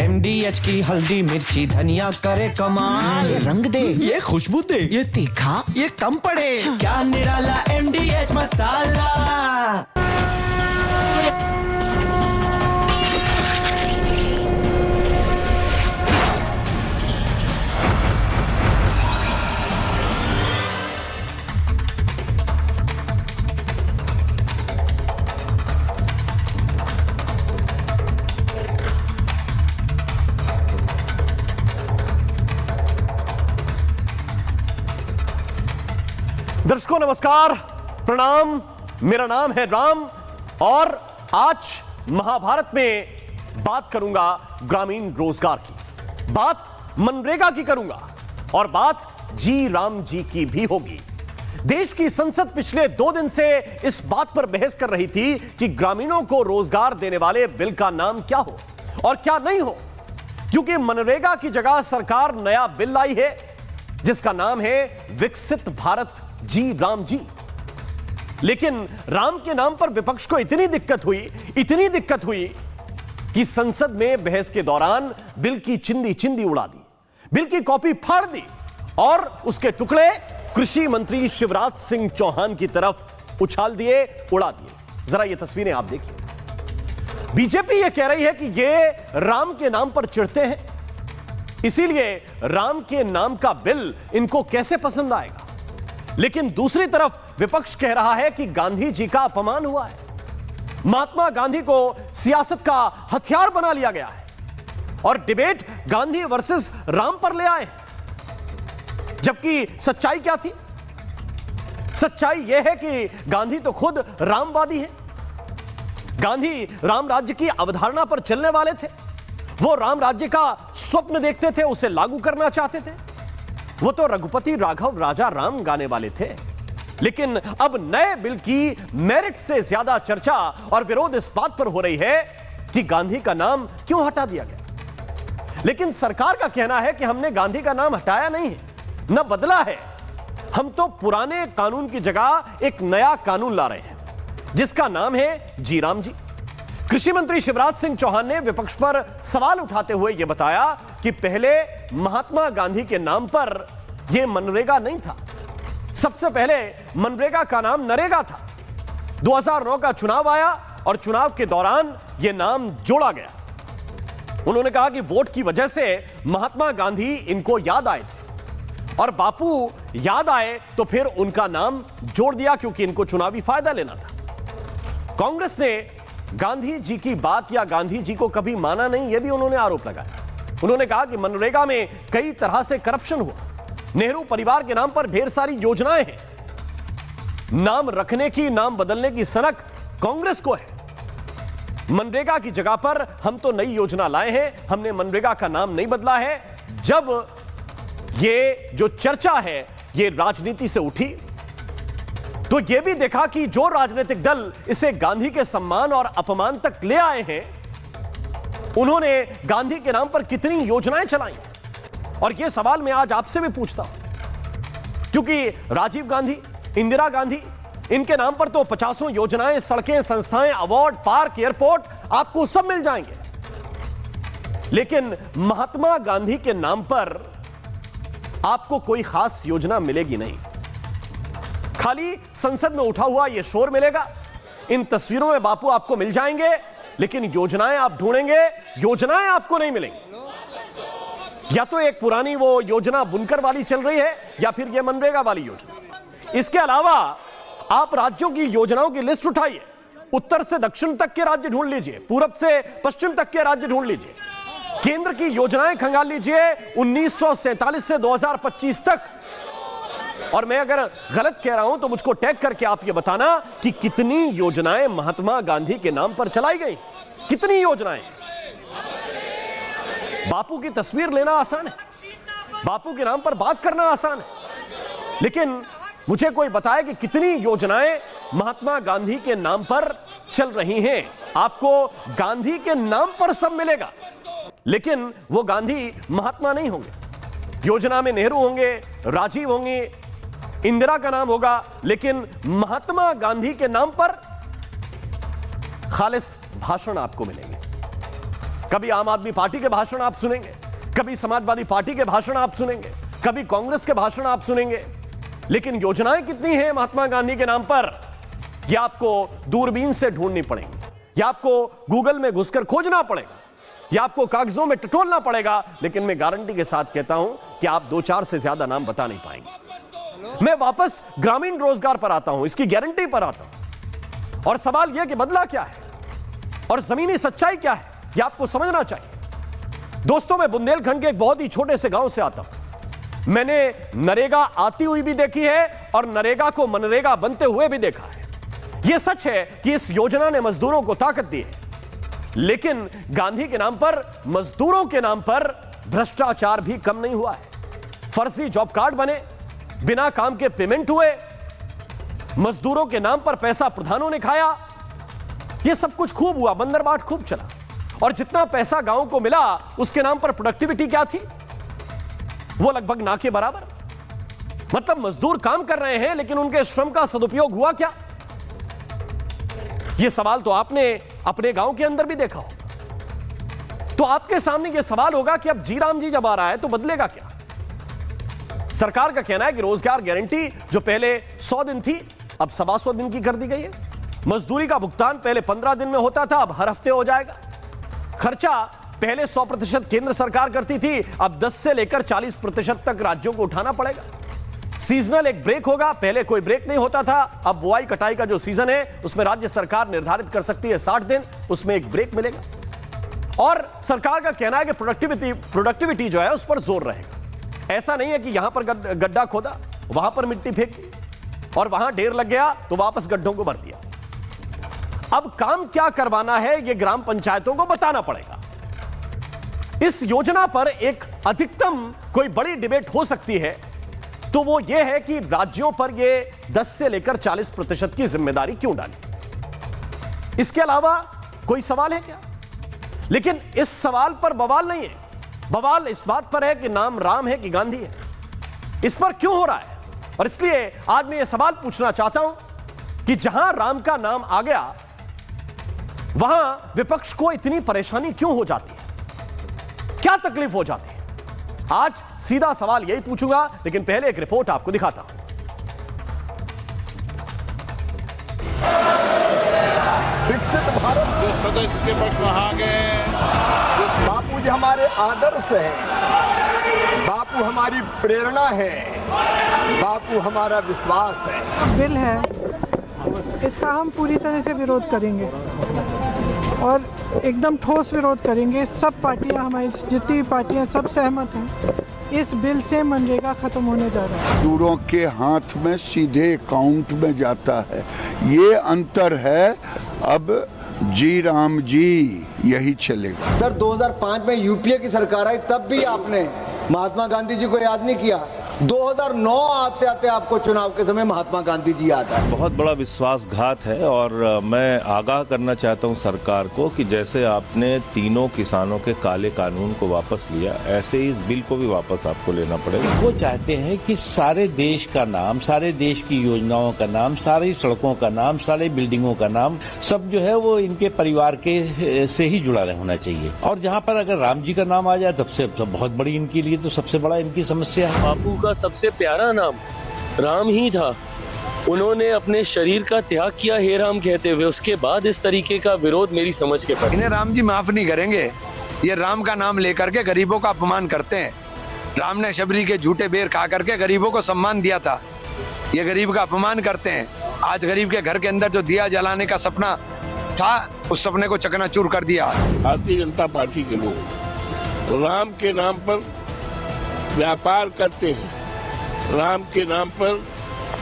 MDH की हल्दी मिर्ची धनिया करे कमाल। ये रंग दे, ये खुशबू दे, ये तीखा, ये कम पड़े। अच्छा। क्या निराला MDH मसाला। दर्शकों नमस्कार, प्रणाम। मेरा नाम है राम और आज महाभारत में बात करूंगा ग्रामीण रोजगार की, बात मनरेगा की करूंगा और बात जी राम जी की भी होगी। देश की संसद पिछले 2 दिन से इस बात पर बहस कर रही थी कि ग्रामीणों को रोजगार देने वाले बिल का नाम क्या हो और क्या नहीं हो, क्योंकि मनरेगा की जगह सरकार नया बिल लाई है जिसका नाम है विकसित भारत जी राम जी। लेकिन राम के नाम पर विपक्ष को इतनी दिक्कत हुई कि संसद में बहस के दौरान बिल की चिंदी उड़ा दी, बिल की कॉपी फाड़ दी और उसके टुकड़े कृषि मंत्री शिवराज सिंह चौहान की तरफ उछाल दिए, उड़ा दिए। जरा ये तस्वीरें आप देखिए। बीजेपी ये कह रही है कि ये राम के नाम पर चिढ़ते हैं, इसीलिए राम के नाम का बिल इनको कैसे पसंद आएगा। लेकिन दूसरी तरफ विपक्ष कह रहा है कि गांधी जी का अपमान हुआ है, महात्मा गांधी को सियासत का हथियार बना लिया गया है और डिबेट गांधी वर्सेस राम पर ले आए। जबकि सच्चाई क्या थी? सच्चाई यह है कि गांधी तो खुद रामवादी हैं। गांधी राम राज्य की अवधारणा पर चलने वाले थे। वो राम राज्य का स्वप्न देखते थे, उसे लागू करना चाहते थे। वो तो रघुपति राघव राजा राम गाने वाले थे। लेकिन अब नए बिल की मेरिट से ज्यादा चर्चा और विरोध इस बात पर हो रही है कि गांधी का नाम क्यों हटा दिया गया। लेकिन सरकार का कहना है कि हमने गांधी का नाम हटाया नहीं है, न बदला है। हम तो पुराने कानून की जगह एक नया कानून ला रहे हैं जिसका नाम है जी राम जी। कृषि मंत्री शिवराज सिंह चौहान ने विपक्ष पर सवाल उठाते हुए यह बताया कि पहले महात्मा गांधी के नाम पर यह मनरेगा नहीं था। सबसे पहले मनरेगा का नाम नरेगा था। 2009 का चुनाव आया और चुनाव के दौरान यह नाम जोड़ा गया। उन्होंने कहा कि वोट की वजह से महात्मा गांधी इनको याद आए थे और बापू याद आए तो फिर उनका नाम जोड़ दिया क्योंकि इनको चुनावी फायदा लेना था। कांग्रेस ने गांधी जी की बात या गांधी जी को कभी माना नहीं, यह भी उन्होंने आरोप लगाया। उन्होंने कहा कि मनरेगा में कई तरह से करप्शन हुआ। नेहरू परिवार के नाम पर ढेर सारी योजनाएं हैं। नाम रखने की, नाम बदलने की सनक कांग्रेस को है। मनरेगा की जगह पर हम तो नई योजना लाए हैं, हमने मनरेगा का नाम नहीं बदला है। जब ये जो चर्चा है ये राजनीति से उठी तो यह भी देखा कि जो राजनीतिक दल इसे गांधी के सम्मान और अपमान तक ले आए हैं, उन्होंने गांधी के नाम पर कितनी योजनाएं चलाई। और यह सवाल मैं आज आपसे भी पूछता हूं क्योंकि राजीव गांधी, इंदिरा गांधी, इनके नाम पर तो 50 योजनाएं, सड़कें, संस्थाएं, अवार्ड, पार्क, एयरपोर्ट आपको सब मिल जाएंगे। लेकिन महात्मा गांधी के नाम पर आपको कोई खास योजना मिलेगी नहीं। खाली संसद में उठा हुआ यह शोर मिलेगा। इन तस्वीरों में बापू आपको मिल जाएंगे, लेकिन योजनाएं आप ढूंढेंगे, योजनाएं आपको नहीं मिलेंगी। या तो एक पुरानी वो योजना बुनकर वाली चल रही है या फिर यह मनरेगा वाली योजना। इसके अलावा आप राज्यों की योजनाओं की लिस्ट उठाइए, उत्तर से दक्षिण तक के राज्य ढूंढ लीजिए, पूरब से पश्चिम तक के राज्य ढूंढ लीजिए, केंद्र की योजनाएं खंगाल लीजिए 1947 से 2025 तक। और मैं अगर गलत कह रहा हूं तो मुझको टैग करके आप ये बताना कि कितनी योजनाएं महात्मा गांधी के नाम पर चलाई गई, कितनी योजनाएं। बापू की तस्वीर लेना आसान है, बापू के नाम पर बात करना आसान है, लेकिन मुझे कोई बताए कि कितनी योजनाएं महात्मा गांधी के नाम पर चल रही हैं। आपको गांधी के नाम पर सब मिलेगा, लेकिन वो गांधी महात्मा नहीं होंगे। योजना में नेहरू होंगे, राजीव होंगे, इंदिरा का नाम होगा, लेकिन महात्मा गांधी के नाम पर खालिस भाषण आपको मिलेंगे। कभी आम आदमी पार्टी के भाषण आप सुनेंगे, कभी समाजवादी पार्टी के भाषण आप सुनेंगे, कभी कांग्रेस के भाषण आप सुनेंगे, लेकिन योजनाएं कितनी हैं महात्मा गांधी के नाम पर, यह आपको दूरबीन से ढूंढनी पड़ेगी, यह आपको गूगल में घुसकर खोजना पड़ेगा, यह आपको कागजों में टटोलना पड़ेगा। लेकिन मैं गारंटी के साथ कहता हूं कि आप 2-4 से ज्यादा नाम बता नहीं पाएंगे। मैं वापस ग्रामीण रोजगार पर आता हूं, इसकी गारंटी पर आता हूं, और सवाल यह कि बदला क्या है और जमीनी सच्चाई क्या है, यह आपको समझना चाहिए। दोस्तों, मैं बुंदेलखंड के एक बहुत ही छोटे से गांव से आता हूं। मैंने नरेगा आती हुई भी देखी है और नरेगा को मनरेगा बनते हुए भी देखा है। यह सच है कि इस योजना ने मजदूरों को ताकत दी है, लेकिन गांधी के नाम पर, मजदूरों के नाम पर भ्रष्टाचार भी कम नहीं हुआ है। फर्जी जॉब कार्ड बने, बिना काम के पेमेंट हुए, मजदूरों के नाम पर पैसा प्रधानों ने खाया। यह सब कुछ खूब हुआ, बंदरबाट खूब चला, और जितना पैसा गांव को मिला उसके नाम पर प्रोडक्टिविटी क्या थी? वो लगभग ना के बराबर। मतलब मजदूर काम कर रहे हैं लेकिन उनके श्रम का सदुपयोग हुआ क्या? यह सवाल तो आपने अपने गांव के अंदर भी देखा होगा। तो आपके सामने यह सवाल होगा कि अब जी राम जी जब आ रहा है तो बदलेगा क्या? सरकार का कहना है कि रोजगार गारंटी जो पहले 100 दिन थी अब 125 दिन की कर दी गई है। मजदूरी का भुगतान पहले 15 दिन में होता था, अब हर हफ्ते हो जाएगा। खर्चा पहले 100% केंद्र सरकार करती थी, अब 10 से लेकर 40% तक राज्यों को उठाना पड़ेगा। सीजनल एक ब्रेक होगा, पहले कोई ब्रेक नहीं होता था, अब बुआई कटाई का जो सीजन है उसमें राज्य सरकार निर्धारित कर सकती है 60 दिन, उसमें एक ब्रेक मिलेगा। और सरकार का कहना है कि प्रोडक्टिविटी जो है उस पर जोर रहेगा। ऐसा नहीं है कि यहां पर गड्ढा खोदा, वहां पर मिट्टी फेंक दी और वहां ढेर लग गया तो वापस गड्ढों को भर दिया। अब काम क्या करवाना है यह ग्राम पंचायतों को बताना पड़ेगा। इस योजना पर एक अधिकतम कोई बड़ी डिबेट हो सकती है तो वो ये है कि राज्यों पर ये 10 से लेकर 40% की जिम्मेदारी क्यों डाली। इसके अलावा कोई सवाल है क्या? लेकिन इस सवाल पर बवाल नहीं है। बवाल इस बात पर है कि नाम राम है कि गांधी है, इस पर क्यों हो रहा है। और इसलिए आज मैं ये सवाल पूछना चाहता हूं कि जहां राम का नाम आ गया वहां विपक्ष को इतनी परेशानी क्यों हो जाती है, क्या तकलीफ हो जाती है? आज सीधा सवाल यही पूछूंगा, लेकिन पहले एक रिपोर्ट आपको दिखाता हूं। विकसित भारत जो सदस्य के पक्ष में आ गए, बापू जी हमारे आदर्श हैं, बापू हमारी प्रेरणा है, बापू हमारा विश्वास है। बिल है, इसका हम पूरी तरह से विरोध करेंगे और एकदम ठोस विरोध करेंगे। सब पार्टियां, हमारी जितनी भी पार्टियां, सब सहमत हैं। इस बिल से मनरेगा खत्म होने जा रहा है। मजदूरों के हाथ में सीधे अकाउंट में जाता है, ये अंतर है। अब जी राम जी यही चलेगा। सर 2005 में यूपीए की सरकार आई, तब भी आपने महात्मा गांधी जी को याद नहीं किया। 2009 आते आते आपको चुनाव के समय महात्मा गांधी जी याद आए। बहुत बड़ा विश्वासघात है और मैं आगाह करना चाहता हूं सरकार को कि जैसे आपने तीनों किसानों के काले कानून को वापस लिया, ऐसे ही इस बिल को भी वापस आपको लेना पड़ेगा। वो चाहते हैं कि सारे देश का नाम, सारे देश की योजनाओं का नाम, सारी सड़कों का नाम, सारे बिल्डिंगों का नाम, सब जो है वो इनके परिवार के से ही जुड़ा होना चाहिए। और जहाँ पर अगर राम जी का नाम आ जाए तब से बहुत बड़ी इनके लिए तो सबसे बड़ा इनकी समस्या है। बापू का सबसे प्यारा नाम राम ही था। उन्होंने अपने शरीर का त्याग किया हे राम कहते हुए, उसके बाद इस तरीके का विरोध मेरी समझ के परे। इन्हें राम जी माफ नहीं करेंगे। ये राम का नाम लेकर के गरीबों का अपमान करते हैं। राम ने शबरी के झूठे बेर खा करके गरीबों को सम्मान दिया था, ये गरीब का अपमान करते हैं। आज गरीब के घर के अंदर जो दिया जलाने का सपना था, उस सपने को चकनाचूर कर दिया। भारतीय जनता पार्टी के लोग राम के नाम पर व्यापार करते हैं, राम के नाम पर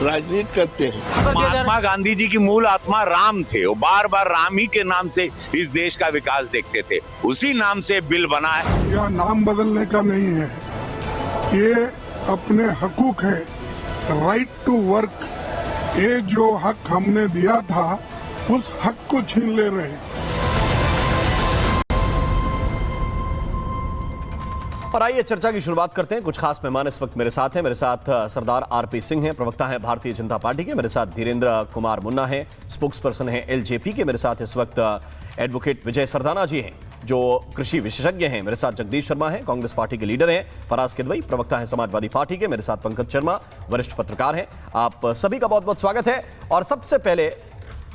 राजनीति करते हैं। महात्मा गांधी जी की मूल आत्मा राम थे, वो बार बार राम ही के नाम से इस देश का विकास देखते थे, उसी नाम से बिल बना है। यह नाम बदलने का नहीं है, ये अपने हकूक है, राइट टू वर्क। ये जो हक हमने दिया था उस हक को छीन ले रहे हैं। और आइए चर्चा की शुरुआत करते हैं। कुछ खास मेहमान इस वक्त मेरे साथ हैं। मेरे साथ सरदार आरपी सिंह हैं, प्रवक्ता हैं भारतीय जनता पार्टी के। मेरे साथ धीरेन्द्र कुमार मुन्ना हैं, स्पोक्स पर्सन हैं एलजेपी के। मेरे साथ इस वक्त एडवोकेट विजय सरदाना जी हैं, जो कृषि विशेषज्ञ हैं। मेरे साथ जगदीश शर्मा हैं, कांग्रेस पार्टी के लीडर हैं, फराज किदवई प्रवक्ता हैं समाजवादी पार्टी के, मेरे साथ पंकज शर्मा वरिष्ठ पत्रकार हैं। आप सभी का बहुत बहुत स्वागत है। और सबसे पहले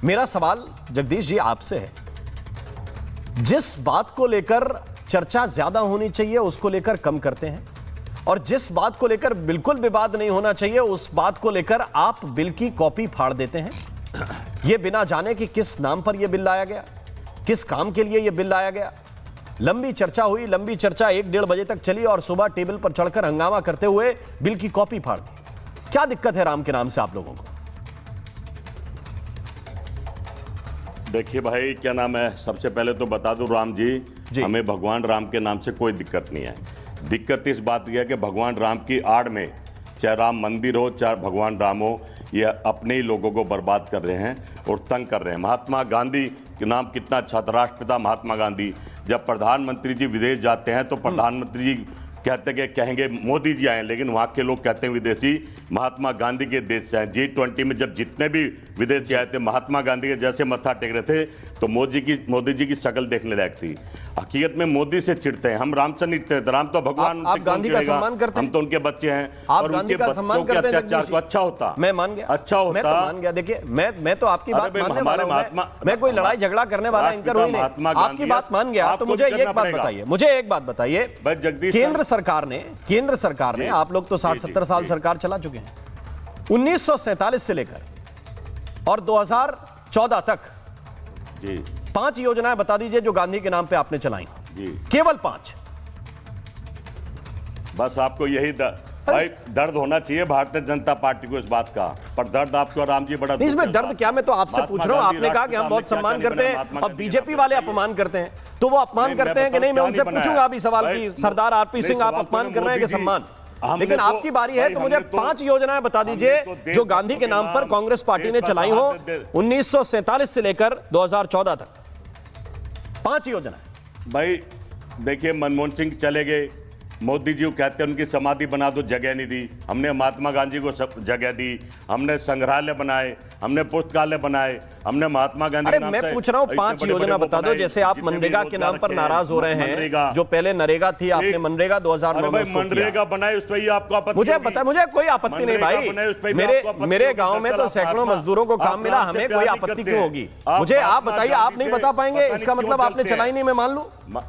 मेरा सवाल जगदीश जी आपसे है, जिस बात को लेकर चर्चा ज्यादा होनी चाहिए उसको लेकर कम करते हैं, और जिस बात को लेकर बिल्कुल विवाद नहीं होना चाहिए उस बात को लेकर आप बिल की कॉपी फाड़ देते हैं। यह बिना जाने कि किस नाम पर यह बिल लाया गया, किस काम के लिए यह बिल लाया गया। लंबी चर्चा हुई, लंबी चर्चा 1-1.5 बजे तक चली और सुबह टेबल पर चढ़कर हंगामा करते हुए बिल की कॉपी फाड़ दी। क्या दिक्कत है राम के नाम से आप लोगों को? देखिए भाई, क्या नाम है, सबसे पहले तो बता दूं राम जी, हमें भगवान राम के नाम से कोई दिक्कत नहीं है। दिक्कत इस बात की है कि भगवान राम की आड़ में चाहे राम मंदिर हो चाहे भगवान राम हो, ये अपने ही लोगों को बर्बाद कर रहे हैं और तंग कर रहे हैं। महात्मा गांधी के नाम कितना अच्छा था, राष्ट्रपिता महात्मा गांधी। जब प्रधानमंत्री जी विदेश जाते हैं तो प्रधानमंत्री जी कहेंगे मोदी जी आए, लेकिन वहाँ के लोग कहते हैं विदेशी महात्मा गांधी के देश से आए। G20 में जब जितने भी विदेशी आए थे महात्मा गांधी के जैसे मत्था टेक रहे थे तो मोदी जी की शक्ल देखने लायक थी। हकीकत में मोदी से चिढ़ते हैं, हम राम से नहीं चिढ़ते। राम तो भगवान, आप गांधी का सम्मान करते हैं, हम तो उनके बच्चे हैं। आप और गांधी उनके का सम्मान बच्चों के अत्याचार को अच्छा होता, मैं मान गया, अच्छा होता, मैं तो मान गया। देखिए मैं तो आपकी बात मानने वाला हूं, मैं कोई लड़ाई झगड़ा करने वाला इनका रोई नहीं, आपकी बात मान गया। तो मुझे एक बात बताइए, केंद्र सरकार ने आप लोग तो 60-70 साल सरकार चला चुके हैं, 1947 से लेकर और 2014 तक 5 योजनाएं बता दीजिए जो गांधी के नाम पे आपने चलाई। केवल 5। बस आपको यही भाई दर्द होना चाहिए भारतीय जनता पार्टी को इस बात का, पर दर्द आपको राम जी बड़ा इसमें दर्द क्या, मैं तो आपसे पूछ रहा हूं। आपने कहा कि हम बहुत सम्मान करते हैं और बीजेपी वाले अपमान करते हैं, तो वो अपमान करते हैं कि नहीं? मैं उनसे पूछूंगा अभी सवाल की, सरदार आरपी सिंह आप अपमान कर रहे हैं कि सम्मान? लेकिन आपकी बारी है तो मुझे 5 योजनाएं बता दीजिए जो गांधी के नाम पर कांग्रेस पार्टी ने चलाई हो 1947 से लेकर 2014 तक। 5 योजनाएं। भाई देखिए, मनमोहन सिंह चले गए, मोदी जी को कहते हैं उनकी समाधि बना दो, जगह नहीं दी। हमने महात्मा गांधी को जगह दी, हमने संग्रहालय बनाए, हमने पुस्तकालय बनाए, हमने महात्मा गांधी के नाम से। मैं पूछ रहा हूं 5 योजना बता दो। जैसे आप मनरेगा के नाम पर नाराज हो रहे हैं, जो पहले नरेगा थी, आपने मनरेगा 2009 में मनरेगा बनाए, उस पर आपको आपत्ति? मुझे पता है, मुझे कोई आपत्ति नहीं भाई। मेरे गांव में तो सैकड़ों मजदूरों को काम मिला, हमें कोई आपत्ति क्यों होगी? मुझे आप बताइए, आप नहीं बता पाएंगे इसका मतलब आपने चलाई नहीं, मैं मान लूं?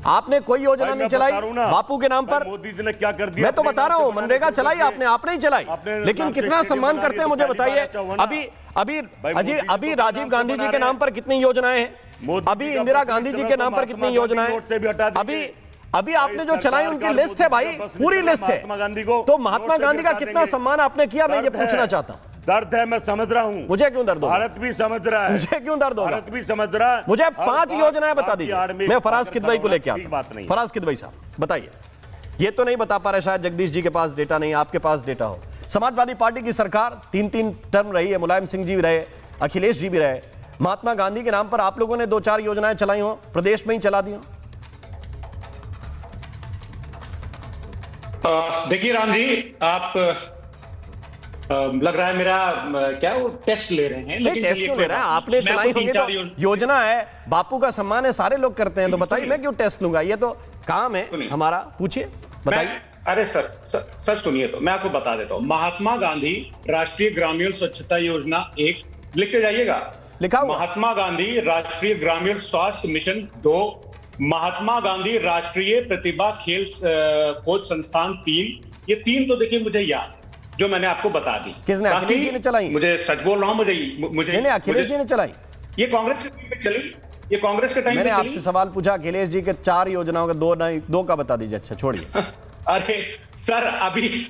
आपने कोई योजना नहीं चलाई बापू के नाम पर? मोदी जी ने क्या कर दिया? मैं तो बता रहा हूं, मनरेगा चलाई आपने ही चलाई, लेकिन कितना सम्मान करते हैं मुझे बताइए। अभी राजीव गांधी जी के नाम पर कितनी योजनाएं हैं? अभी इंदिरा गांधी जी के नाम पर कितनी योजनाएं? अभी आपने जो चलाई उनकी लिस्ट है भाई, पूरी लिस्ट है। तो महात्मा गांधी का कितना सम्मान आपने किया, मैं ये पूछना चाहता हूं। दर्द है, मैं समझ रहा हूं। मुझे क्यों दर्द होगा? भारत भी समझ रहा है। मुझे क्यों दर्द होगा? भारत भी समझ रहा है। मुझे 5 योजनाएं बता दीजिए, मैं फराज किदवई को लेके आता हूं। फराज किदवई साहब बताइए। ये तो नहीं बता पा रहे, शायद जगदीश जी के पास डेटा नहीं, आपके पास डेटा हो। समाजवादी पार्टी की सरकार 3 टर्म रही है, मुलायम सिंह जी भी रहे, अखिलेश जी भी रहे। महात्मा गांधी के नाम पर आप लोगों ने 2-4 योजनाएं चलाई हो, प्रदेश में ही चला दी हो। देखिए राम जी, आप लग रहा है मेरा क्या वो टेस्ट ले रहे हैं, लेकिन टेस्ट क्यों ले रहे हैं? आपने चलाई होगी तो योजना है, बापू का सम्मान है, सारे लोग करते हैं, तो बताइए मैं क्यों टेस्ट लूंगा? ये तो काम है हमारा, पूछिए बताइए। अरे सर सुनिए, तो मैं आपको बता देता हूँ। महात्मा गांधी राष्ट्रीय ग्रामीण स्वच्छता योजना 1 लिखते जाइएगा, लिखा हुआ। महात्मा गांधी राष्ट्रीय ग्रामीण स्वास्थ्य मिशन 2, महात्मा गांधी राष्ट्रीय प्रतिभा खेल खोज संस्थान 3। ये 3 तो देखिए मुझे याद, जो मैंने आपको बता दी। किसने? अखिलेश जी ने चलाई? मुझे सच बोल रहा हूं, मुझे नहीं, अखिलेश जी ने चलाई। ये कांग्रेस के टाइम पे चली, ये कांग्रेस के टाइम पे चली। मैंने आपसे सवाल पूछा अखिलेश जी के 4 योजनाओं का 2 का बता दीजिए। अच्छा छोड़िए। अरे सर,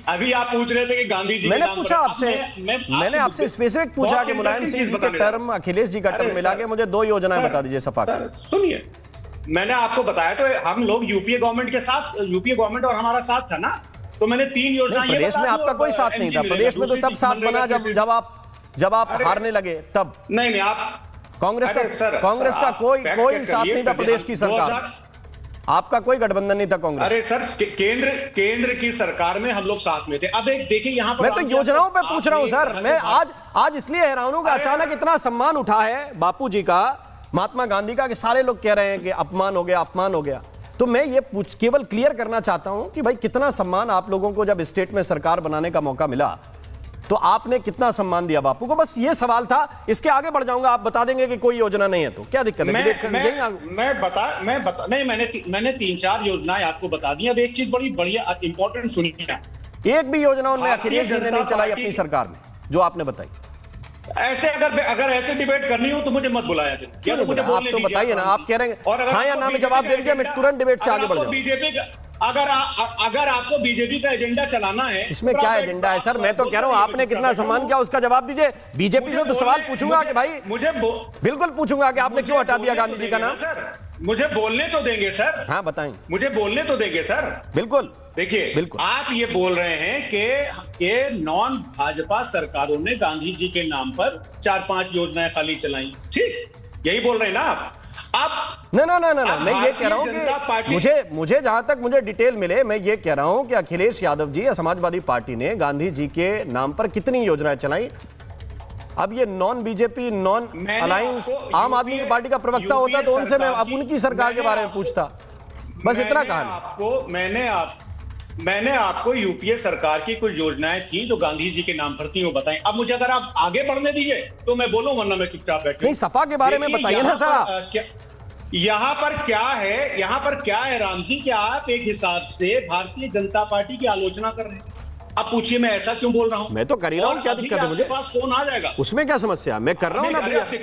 अभी आप पूछ रहे थे कि गांधी जी मैंने पूछा आपसे, मैंने आपसे स्पेसिफिक पूछा कि मुलायम सिंह जी का टर्म, अखिलेश जी का टर्म मिला के मुझे 2 योजनाएं बता दीजिए सपा की। सुनिए, मैंने आपको बताया तो हम लोग यूपीए गवर्नमेंट के साथ, यूपीए गवर्नमेंट और हमारा साथ था ना, तो मैंने 3 योजनाएं। प्रदेश में आपका कोई साथ नहीं था, प्रदेश में तो तब साथ बना जब आप हारने लगे तब। नहीं, आप कांग्रेस का कोई साथ नहीं था प्रदेश की सरकार, आपका कोई गठबंधन नहीं था कांग्रेस। अरे सर, केंद्र की सरकार में हम लोग साथ में थे। अब एक देखिए यहाँ पर, मैं तो योजनाओं पे पूछ रहा हूं सर। मैं आज इसलिए हैरान हूं कि अचानक इतना सम्मान उठा है बापू जी का महात्मा गांधी का कि सारे लोग कह रहे हैं कि अपमान हो गया, अपमान हो गया। तो मैं ये केवल क्लियर करना चाहता हूं कि भाई कितना सम्मान आप लोगों को जब स्टेट में सरकार बनाने का मौका मिला तो आपने कितना सम्मान दिया बापू को, बस ये सवाल था। इसके आगे बढ़ जाऊंगा, आप बता देंगे कि कोई योजना नहीं है तो क्या दिक्कत है? मैंने 3-4 योजनाएं आपको बता दी। अब एक चीज बड़ी बढ़िया इंपॉर्टेंट सुनिए, एक भी योजना उनमें अखिलेश जी ने नहीं चलाई अपनी सरकार में जो आपने बताई। ऐसे अगर ऐसे डिबेट करनी हो तो मुझे मत बुलाया जाए, क्या तो मुझे आप तो बताइए ना, आप कह रहे हैं हाँ या ना में जवाब दे दीजिए, मैं तुरंत डिबेट से आगे बढ़ जाऊं। बीजेपी का अगर आपको बीजेपी का एजेंडा चलाना है, इसमें क्या एजेंडा है सर? मैं तो कह रहा हूं आपने कितना सम्मान किया उसका जवाब दीजिए। बीजेपी से तो सवाल पूछूंगा कि भाई बिल्कुल पूछूंगा कि आपने क्यों हटा दिया गांधी जी का नाम। मुझे बोलने तो देंगे सर। हाँ बताएं। मुझे बोलने तो देंगे सर। बिल्कुल। देखिए बिल्कुल, आप ये बोल रहे हैं कि नॉन भाजपा सरकारों ने गांधी जी के नाम पर 4-5 योजनाएं खाली चलाई, ठीक यही बोल रहे हैं ना आप? ना मैं ये कह रहा हूं कि मुझे जहां तक मुझे डिटेल मिले, मैं ये कह रहा हूं कि अखिलेश यादव जी या समाजवादी पार्टी ने गांधी जी के नाम पर कितनी योजनाएं चलाई। अब ये नॉन बीजेपी, नॉन अलायंस आम आदमी की पार्टी का प्रवक्ता होता तो उनसे मैं अब उनकी सरकार के बारे में पूछता, बस इतना कहा। मैंने आपको यूपीए सरकार की कुछ योजनाएं थी जो गांधी जी के नाम पर थी वो बताएं। अब मुझे अगर आप आगे बढ़ने दीजिए तो मैं बोलूं, वरना मैं चुपचाप बैठूं। नहीं, सपा के बारे में बताइए ना सर। यहाँ पर क्या है राम जी कि आप एक हिसाब से भारतीय जनता पार्टी की आलोचना कर रहे हैं। अब पूछिए मैं ऐसा क्यों बोल रहा हूं? मैं तो कर ही रहा हूं, क्या दिक्कत है मुझे? पास फोन आ जाएगा, उसमें क्या समस्या? मैं कर रहा हूं ना,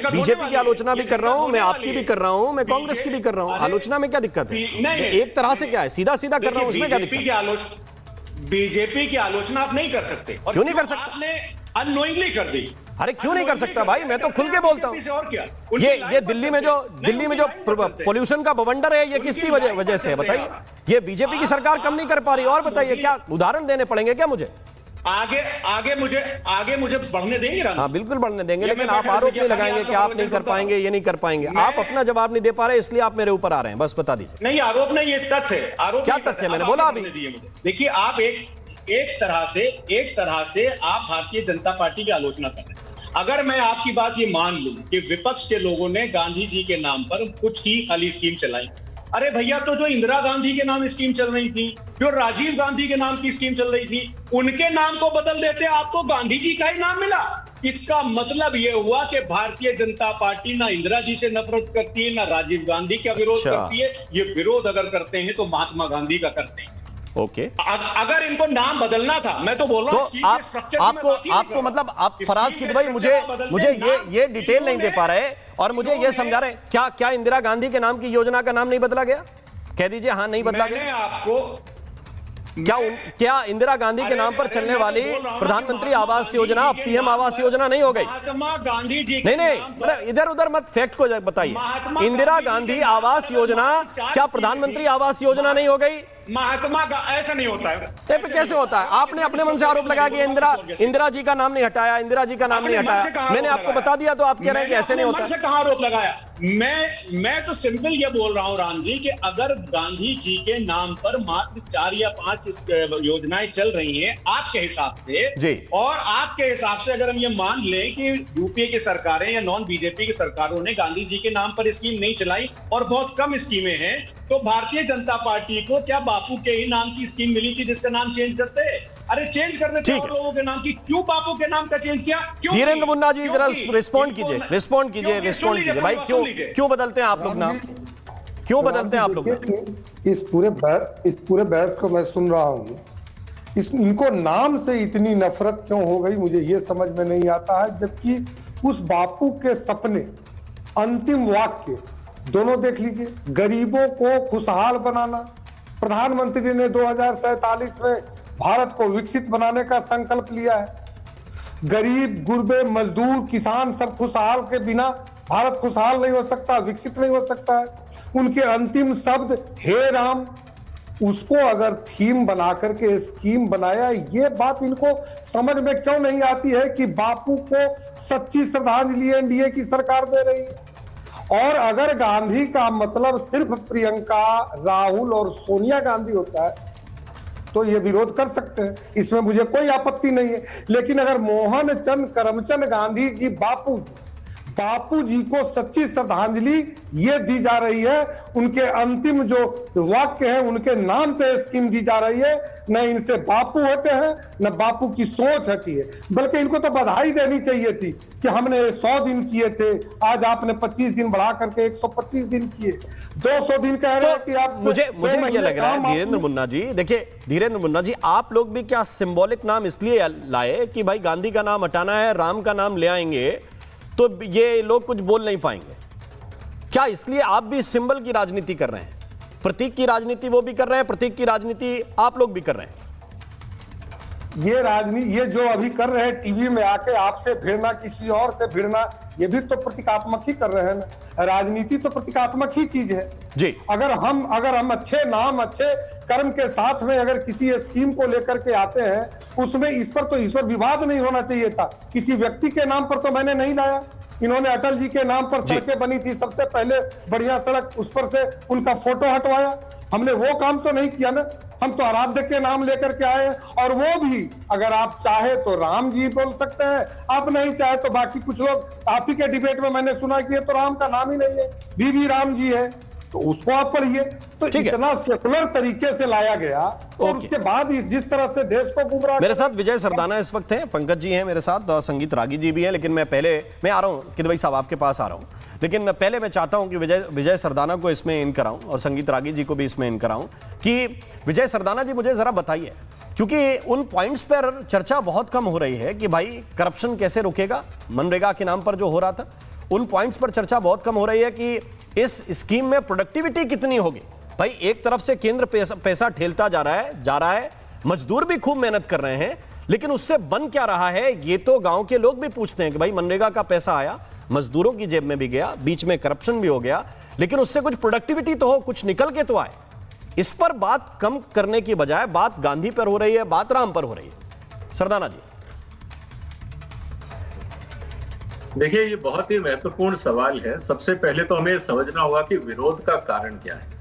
बीजेपी की आलोचना भी कर रहा हूं, मैं आपकी भी कर रहा हूं, मैं कांग्रेस की भी कर रहा हूं। आलोचना में क्या दिक्कत है? एक तरह से क्या है, सीधा सीधा कर रहा हूं, उसमें क्या दिक्कत? बीजेपी की आलोचना आप नहीं कर सकते। क्यों नहीं कर सकते? आपने अननोइंगली कर दी। अरे क्यों नहीं कर सकता भाई, मैं तो खुल के बोलता हूं। और क्या ये दिल्ली में जो पोल्यूशन का बवंडर है, ये किसकी वजह से है बताइए? ये बीजेपी की सरकार कम नहीं कर पा रही। और बताइए, क्या उदाहरण देने पड़ेंगे क्या मुझे? आगे मुझे बढ़ने देंगे? हाँ बिल्कुल बढ़ने देंगे, लेकिन आप आरोप नहीं लगाएंगे कि आप नहीं कर पाएंगे, ये नहीं कर पाएंगे। आप अपना जवाब नहीं दे पा रहे, इसलिए आप मेरे ऊपर आ रहे हैं। बस बता दीजिए। नहीं, आरोप नहीं, ये तथ्य है। आरोप क्या तथ्य है? मैंने बोला अभी। देखिए, आप एक तरह से आप भारतीय जनता पार्टी की आलोचना कर रहे हैं। अगर मैं आपकी बात ये मान लूं कि विपक्ष के लोगों ने गांधी जी के नाम पर कुछ की खाली स्कीम चलाई, अरे भैया, तो जो इंदिरा गांधी के नाम स्कीम चल रही थी, जो राजीव गांधी के नाम की स्कीम चल रही थी, उनके नाम को बदल देते, आपको गांधी जी का ही नाम मिला। इसका मतलब यह हुआ कि भारतीय जनता पार्टी ना इंदिरा जी से नफरत करती है, ना राजीव गांधी का विरोध करती है। ये विरोध अगर करते हैं तो महात्मा गांधी का करते हैं। ओके, अगर इनको नाम बदलना था, मैं तो बोल रहा हूं, आपको मतलब आप फराज की भाई मुझे ये डिटेल नहीं दे पा रहे और मुझे ये समझा रहे क्या इंदिरा गांधी के नाम की योजना का नाम नहीं बदला गया? कह दीजिए हाँ, नहीं बदला गया। आपको क्या इंदिरा गांधी के नाम पर चलने वाली प्रधानमंत्री आवास योजना पीएम आवास योजना नहीं हो गई? महात्मा गांधी जी नहीं, इधर उधर मत, फैक्ट को बताइए। इंदिरा गांधी आवास योजना क्या प्रधानमंत्री आवास योजना नहीं हो गई? महात्मा का ऐसा नहीं होता है। कैसे होता है? आपने अपने मन से आरोप लगाया कि इंदिरा जी का नाम नहीं हटाया, इंदिरा जी का नाम नहीं हटाया। मैंने आपको बता दिया तो आप कह रहे हैं कि ऐसे नहीं होता। कहां आरोप लगाया? मैं तो सिंपल ये बोल रहा हूं राम जी कि अगर गांधी जी के नाम पर मात्र 4 या 5 योजनाएं चल रही हैं आपके हिसाब से जी, और आपके हिसाब से अगर हम ये मान लें कि यूपीए की सरकारें या नॉन बीजेपी की सरकारों ने गांधी जी के नाम पर स्कीम नहीं चलाई और बहुत कम स्कीमें हैं, तो भारतीय जनता पार्टी को क्या बापू के ही नाम की स्कीम मिली थी जिसका नाम चेंज करते? अरे चेंज कर देते और लोगों के नाम की। क्यों बापू के नाम का चेंज किया? धीरेन्द्र मुन्ना जी जरा रिस्पॉन्ड कीजिए भाई, क्यों बदलते हैं आप लोग नाम? क्यों बदलते हैं आप लोग? इस पूरे बहस को मैं सुन रहा हूं, इनको नाम से इतनी नफरत क्यों हो गई मुझे ये समझ में नहीं आता है। जबकि उस बापू के सपने, अंतिम वाक्य दोनों देख लीजिए। गरीबों को खुशहाल बनाना, प्रधानमंत्री ने 2047 में भारत को विकसित बनाने का संकल्प लिया है। गरीब, गुरबे, मजदूर, किसान सब खुशहाल के बिना भारत खुशहाल नहीं हो सकता, विकसित नहीं हो सकता है। उनके अंतिम शब्द हे राम, उसको अगर थीम बना करके स्कीम बनाया, ये बात इनको समझ में क्यों नहीं आती है कि बापू को सच्ची श्रद्धांजलि एनडीए की सरकार दे रही है। और अगर गांधी का मतलब सिर्फ प्रियंका, राहुल और सोनिया गांधी होता है तो ये विरोध कर सकते हैं, इसमें मुझे कोई आपत्ति नहीं है। लेकिन अगर मोहन चंद करमचंद गांधी जी, बापू जी बापू जी को सच्ची श्रद्धांजलि ये दी जा रही है। उनके अंतिम जो वाक्य है उनके नाम पे स्कीम दी जा रही है। न इनसे बापू हटे हैं न बापू की सोच हटी है, बल्कि इनको तो बधाई देनी चाहिए थी कि हमने 100 दिन किए थे, आज आपने 25 दिन बढ़ा करके 125 दिन किए, 200 दिन कह रहे हैं कि आप। मुझे ये लग रहा है धीरेन्द्र मुन्ना जी, देखिए धीरेन्द्र मुन्ना जी, आप लोग भी क्या सिंबॉलिक नाम इसलिए लाए कि भाई गांधी का नाम हटाना है, राम का नाम ले आएंगे तो ये लोग कुछ बोल नहीं पाएंगे? क्या इसलिए आप भी सिंबल की राजनीति कर रहे हैं? प्रतीक की राजनीति वो भी कर रहे हैं, प्रतीक की राजनीति आप लोग भी कर रहे हैं। ये राजनीति, ये जो अभी कर रहे हैं टीवी में आके आपसे भिड़ना, किसी और से भिड़ना, ये भी तो प्रतीकात्मक ही कर रहे हैं ना। राजनीति तो प्रतीकात्मक ही चीज है जी। अगर हम अच्छे नाम, अच्छे कर्म के साथ में अगर किसी स्कीम को लेकर के आते हैं, उसमें इस पर विवाद नहीं होना चाहिए था। किसी व्यक्ति के नाम पर तो मैंने नहीं लाया। इन्होंने अटल जी के नाम पर सड़कें बनी थी, सबसे पहले बढ़िया सड़क, उस पर से उनका फोटो हटवाया। हमने वो काम तो नहीं किया ना, हम तो आराध्य के नाम लेकर के आए। और वो भी अगर आप चाहे तो राम जी बोल सकते हैं, आप नहीं चाहे तो बाकी कुछ लोग, आप ही के डिबेट में मैंने सुना कि ये तो राम का नाम ही नहीं है, बीवी राम जी है, तो उसको आप पढ़िए। तो इतना सेकुलर तरीके से लाया गया और उसके बाद जिस तरह से देश को गुमराह। मेरे साथ विजय सरदाना इस वक्त हैं, पंकज जी हैं मेरे साथ और संगीत रागी जी भी हैं, लेकिन मैं आ रहा हूं किदवई साहब आपके पास आ रहा हूं, लेकिन पहले मैं चाहता हूं कि विजय सरदाना को इसमें इन कराऊं और संगीत रागी जी को भी इसमें इन कराऊं कि विजय सरदाना जी मुझे जरा बताइए, क्योंकि उन पॉइंट्स पर चर्चा बहुत कम हो रही है कि भाई करप्शन कैसे रुकेगा, मनरेगा के नाम पर जो हो रहा था, उन पॉइंट्स पर चर्चा बहुत कम हो रही है कि इस स्कीम में प्रोडक्टिविटी कितनी होगी। भाई एक तरफ से केंद्र पैसा ठेलता जा रहा है, मजदूर भी खूब मेहनत कर रहे हैं, लेकिन उससे बन क्या रहा है ये तो गांव के लोग भी पूछते हैं कि भाई मनरेगा का पैसा आया, मजदूरों की जेब में भी गया, बीच में करप्शन भी हो गया, लेकिन उससे कुछ प्रोडक्टिविटी तो हो, कुछ निकल के तो आए। इस पर बात कम करने की बजाय बात गांधी पर हो रही है, बात राम पर हो रही है। सरदाना जी देखिए, ये बहुत ही महत्वपूर्ण सवाल है। सबसे पहले तो हमें समझना होगा कि विरोध का कारण क्या है।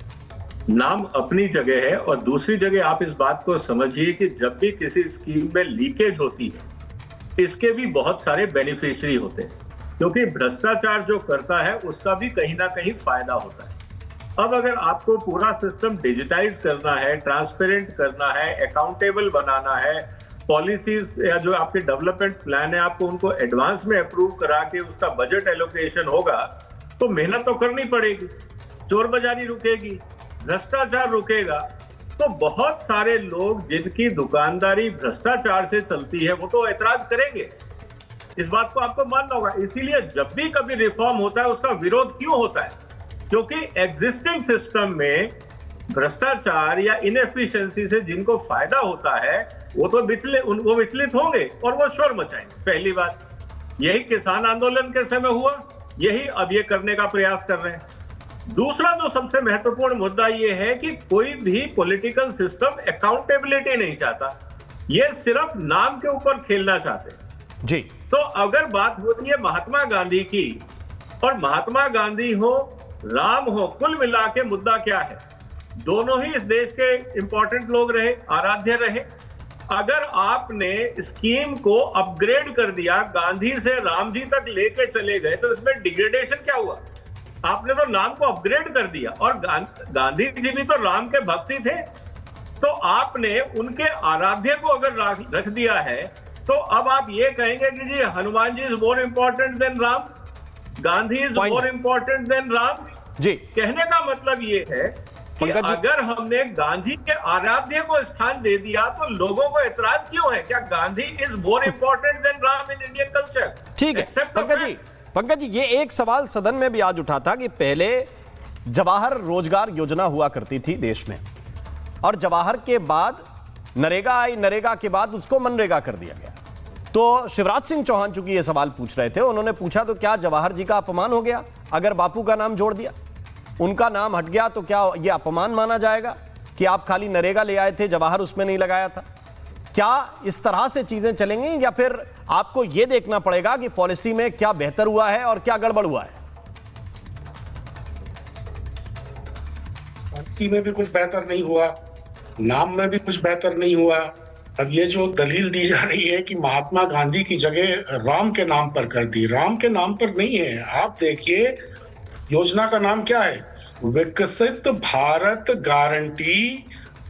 नाम अपनी जगह है और दूसरी जगह आप इस बात को समझिए कि जब भी किसी स्कीम में लीकेज होती है, इसके भी बहुत सारे बेनिफिशियरी होते हैं, क्योंकि भ्रष्टाचार जो करता है उसका भी कहीं ना कहीं फायदा होता है। अब अगर आपको पूरा सिस्टम डिजिटाइज करना है, ट्रांसपेरेंट करना है, अकाउंटेबल बनाना है, पॉलिसीज या जो आपके डेवलपमेंट प्लान है आपको उनको एडवांस में अप्रूव करा के उसका बजट एलोकेशन होगा, तो मेहनत तो करनी पड़ेगी, चोरबाजारी रुकेगी, भ्रष्टाचार रुकेगा। तो बहुत सारे लोग जिनकी दुकानदारी भ्रष्टाचार से चलती है वो तो ऐतराज करेंगे, इस बात को आपको मानना होगा। इसीलिए जब भी कभी रिफॉर्म होता है उसका विरोध क्यों होता है? क्योंकि एग्जिस्टिंग सिस्टम में भ्रष्टाचार या इनएफिशिएंसी से जिनको फायदा होता है वो विचलित होंगे और वो शोर मचाएंगे। पहली बात, यही किसान आंदोलन के समय हुआ, यही अब ये करने का प्रयास कर रहे हैं। दूसरा जो सबसे महत्वपूर्ण मुद्दा ये है कि कोई भी पॉलिटिकल सिस्टम अकाउंटेबिलिटी नहीं चाहता, ये सिर्फ नाम के ऊपर खेलना चाहते हैं जी। तो अगर बात होती है महात्मा गांधी की, और महात्मा गांधी हो, राम हो, कुल मिला के मुद्दा क्या है? दोनों ही इस देश के इंपॉर्टेंट लोग रहे, आराध्य रहे। अगर आपने स्कीम को अपग्रेड कर दिया, गांधी से राम जी तक लेके चले गए, तो इसमें डिग्रेडेशन क्या हुआ? आपने तो नाम को अपग्रेड कर दिया, और गांधी जी भी तो राम के भक्ति थे, तो आपने उनके आराध्य को अगर रख दिया है, तो अब आप ये कहेंगे कि जी Hanuman ji is more important than Ram, Gandhi is more important than Ram ji. कहने का मतलब ये है कि अगर हमने गांधी के आराध्य को स्थान दे दिया तो लोगों को एतराज क्यों है? क्या Gandhi is more important than Ram in Indian culture? ठीक है पंकज जी, ये एक सवाल सदन में भी आज उठा था कि पहले जवाहर रोजगार योजना हुआ करती थी देश में, और जवाहर के बाद नरेगा आई, नरेगा के बाद उसको मनरेगा कर दिया गया। तो शिवराज सिंह चौहान चूंकि ये सवाल पूछ रहे थे, उन्होंने पूछा तो क्या जवाहर जी का अपमान हो गया अगर बापू का नाम जोड़ दिया, उनका नाम हट गया, तो क्या यह अपमान माना जाएगा कि आप खाली नरेगा ले आए थे, जवाहर उसमें नहीं लगाया था? क्या इस तरह से चीजें चलेंगी, या फिर आपको यह देखना पड़ेगा कि पॉलिसी में क्या बेहतर हुआ है और क्या गड़बड़ हुआ है? पॉलिसी में भी कुछ बेहतर नहीं हुआ, नाम में भी कुछ बेहतर नहीं हुआ, अब ये जो दलील दी जा रही है कि महात्मा गांधी की जगह राम के नाम पर कर दी, राम के नाम पर नहीं है। आप देखिए योजना का नाम क्या है, विकसित भारत गारंटी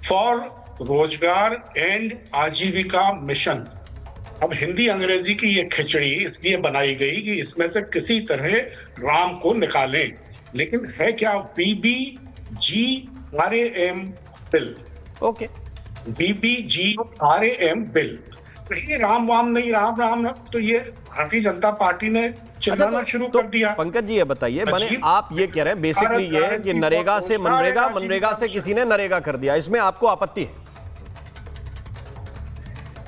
फॉर रोजगार एंड आजीविका मिशन। अब हिंदी अंग्रेजी की ये खिचड़ी इसलिए बनाई गई कि इसमें से किसी तरह राम को निकालें, लेकिन है क्या BBGRAM bill. Okay, BBGRAM bill, कहीं राम वाम नहीं, राम राम ना, तो ये भारतीय जनता पार्टी ने चिल्लाना शुरू कर दिया। पंकज जी ये बताइए, माने आप ये कह रहे हैं बेसिकली ये है कि नरेगा से मनरेगा, मनरेगा से किसी ने नरेगा कर दिया, इसमें आपको आपत्ति है?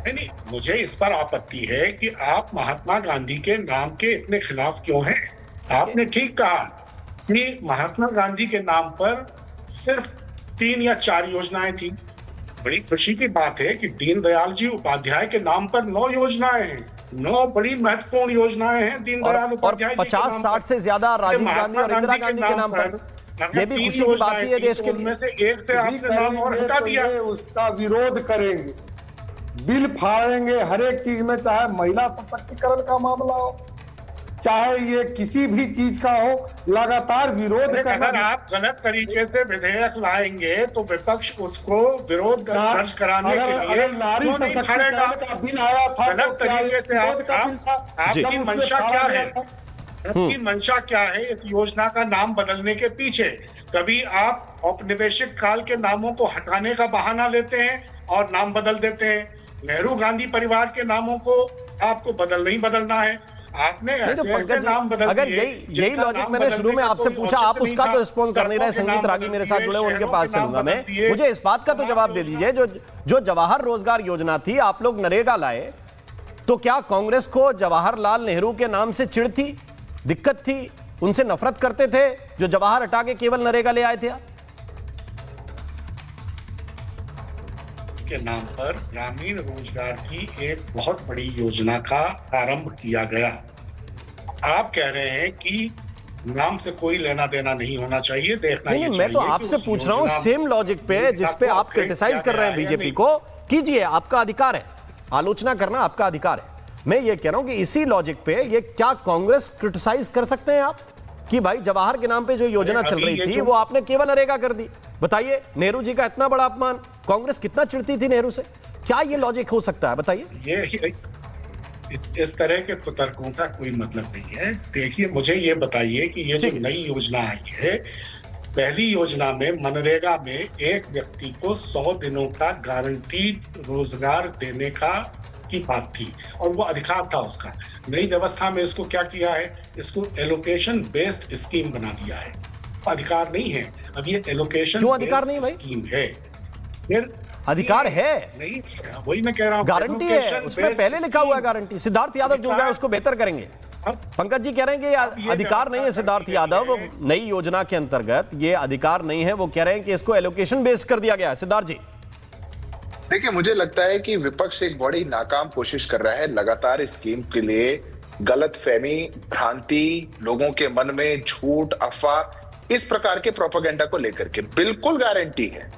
नहीं, मुझे इस पर आपत्ति है कि आप महात्मा गांधी के नाम के इतने खिलाफ क्यों हैं। आपने ठीक कहा कि महात्मा गांधी के नाम पर सिर्फ 3 या 4 योजनाएं थी। बड़ी खुशी की बात है कि दीनदयाल जी उपाध्याय के नाम पर 9 योजनाएं हैं, 9 बड़ी महत्वपूर्ण योजनाएं हैं दीनदयाल उपाध्याय जी के नाम पर। 50-60 से ज्यादा राजीव गांधी और इंदिरा गांधी के नाम पर। ये भी खुशी की बात है देश के, उनमें से एक से आपने नाम और हटा दिया। उसका विरोध करेंगे, बिल फाड़ेंगे हर एक चीज में, चाहे महिला सशक्तिकरण का मामला हो, चाहे ये किसी भी चीज का हो, लगातार विरोध करना। अगर आप गलत तरीके से विधेयक लाएंगे तो विपक्ष उसको विरोध दर्ज कराने के लिए नारी सशक्तिकरण का बिल आया था, गलत तरीके से आपकी मंशा क्या है, आपकी मंशा क्या है इस योजना का नाम बदलने के पीछे? कभी आप औपनिवेशिक काल के नामों को हटाने का बहाना लेते हैं और नाम बदल देते हैं। नेहरू गांधी परिवार के नामों को आपको नहीं बदलना है। आपने ऐसे नाम बदल दिए। अगर यही लॉजिक मैंने शुरू में आपसे पूछा, आप उसका तो रिस्पॉन्स कर नहीं रहे। संगीत रागी मेरे साथ जुड़े, उनके पास चलूंगा मैं। मुझे इस बात का तो जवाब दे दीजिए, जो जवाहर रोजगार योजना थी, आप लोग नरेगा लाए, तो क्या कांग्रेस को जवाहरलाल नेहरू के नाम से चिढ़ थी, दिक्कत थी, उनसे नफरत करते थे जो जवाहर हटा के केवल नरेगा ले आए थे? के नाम पर ग्रामीण रोजगार की एक बहुत बड़ी योजना का आरंभ किया गया। आप कह रहे हैं कि नाम से कोई लेना देना नहीं होना चाहिए, देखना नहीं, मैं तो आपसे पूछ रहा हूं सेम लॉजिक पे जिस पे आप क्रिटिसाइज कर रहे हैं बीजेपी को, कीजिए, आपका अधिकार है, आलोचना करना आपका अधिकार है। मैं ये कह रहा हूं कि इसी लॉजिक पे ये क्या कांग्रेस क्रिटिसाइज कर सकते हैं आप कि भाई जवाहर के नाम पे जो योजना चल रही थी वो आपने केवल नरेगा कर दी? बताइए, नेहरू जी का इतना बड़ा अपमान, कांग्रेस कितना चिढ़ती थी नेहरू से, क्या ये लॉजिक हो सकता है? बताइए। ये इस तरह के कुतर्कों का कोई मतलब नहीं है। देखिए, मुझे ये बताइए कि ये जो नई योजना आई है, पहली योजना में मनरेगा में एक व्यक्ति को 100 दिनों का गारंटीड रोजगार देने का की बात थी और वो अधिकार था उसका। नई व्यवस्था में इसको क्या किया है, इसको एलोकेशन बेस्ड स्कीम बना दिया है। अधिकार नहीं है, अब ये एलोकेशन क्यों अधिकार नहीं भाई? स्कीम है, फिर अधिकार है नहीं, वही मैं कह रहा हूँ, गारंटी है, उसमें पहले लिखा हुआ है गारंटी। सिद्धार्थ यादव जो है उसको बेहतर करेंगे। पंकज जी कह रहे हैं कि अधिकार नहीं है सिद्धार्थ यादव, नई योजना के अंतर्गत ये अधिकार नहीं है, वो कह रहे हैं कि इसको एलोकेशन बेस्ड कर दिया गया है। सिद्धार्थ जी देखिए, मुझे लगता है कि विपक्ष एक बड़ी नाकाम कोशिश कर रहा है लगातार इस स्कीम के लिए गलत फहमी, भ्रांति, लोगों के मन में झूठ, अफवाह, इस प्रकार के प्रोपेगेंडा को लेकर के। बिल्कुल गारंटी है,